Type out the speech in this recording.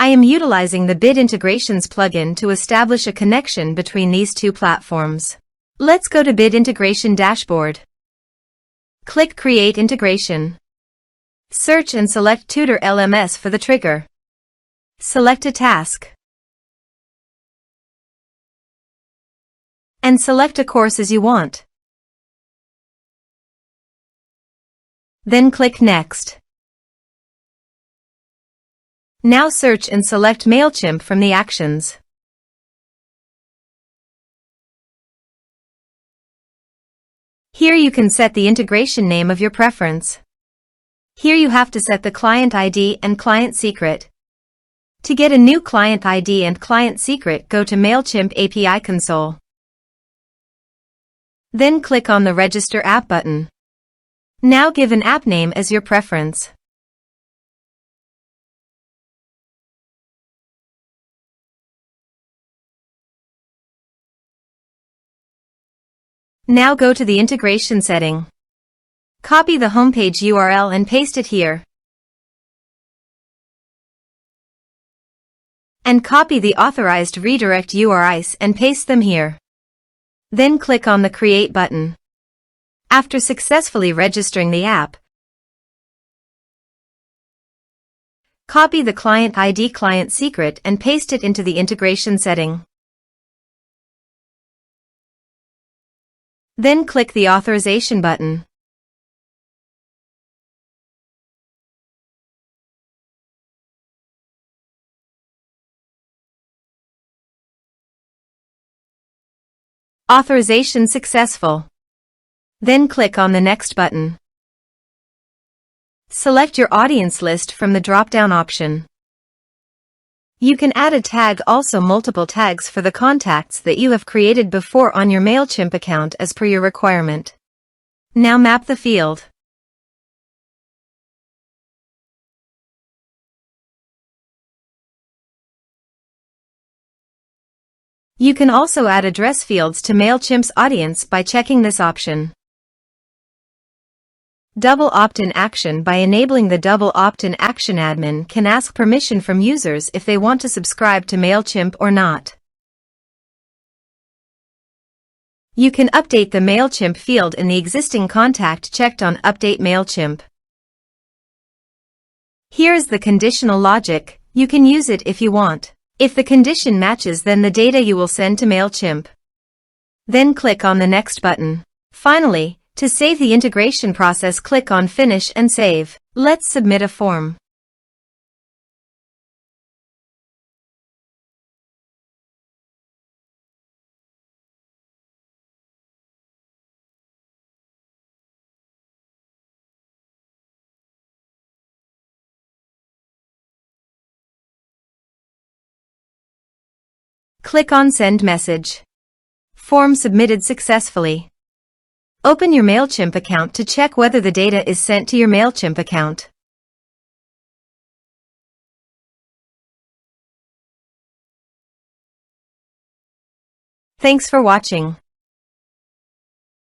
I am utilizing the Bid Integrations plugin to establish a connection between these two platforms. Let's go to Bid Integration Dashboard. Click Create Integration. Search and select Tutor LMS for the trigger. Select a task. And select a course as you want. Then click Next. Now search and select Mailchimp from the actions. Here you can set the integration name of your preference. Here you have to set the client ID and client secret. To get a new client ID and client secret, go to Mailchimp API console. Then click on the Register App button. Now give an app name as your preference. Now go to the integration setting. Copy the homepage URL and paste it here. And copy the authorized redirect URIs and paste them here. Then click on the Create button. After successfully registering the app, copy the client ID client secret and paste it into the integration setting. Then click the Authorization button. Authorization successful. Then click on the Next button. Select your audience list from the drop-down option. You can add a tag, also multiple tags for the contacts that you have created before on your Mailchimp account as per your requirement. Now map the field. You can also add address fields to Mailchimp's audience by checking this option. Double opt-in action. By enabling the double opt-in action, admin can ask permission from users if they want to subscribe to Mailchimp or not. You can update the Mailchimp field in the existing contact checked on Update Mailchimp. Here is the conditional logic. You can use it if you want. If the condition matches, then the data you will send to Mailchimp. Then click on the Next button. Finally, to save the integration process, click on Finish and Save. Let's submit a form. Click on Send Message. Form submitted successfully. Open your Mailchimp account to check whether the data is sent to your Mailchimp account. Thanks for watching.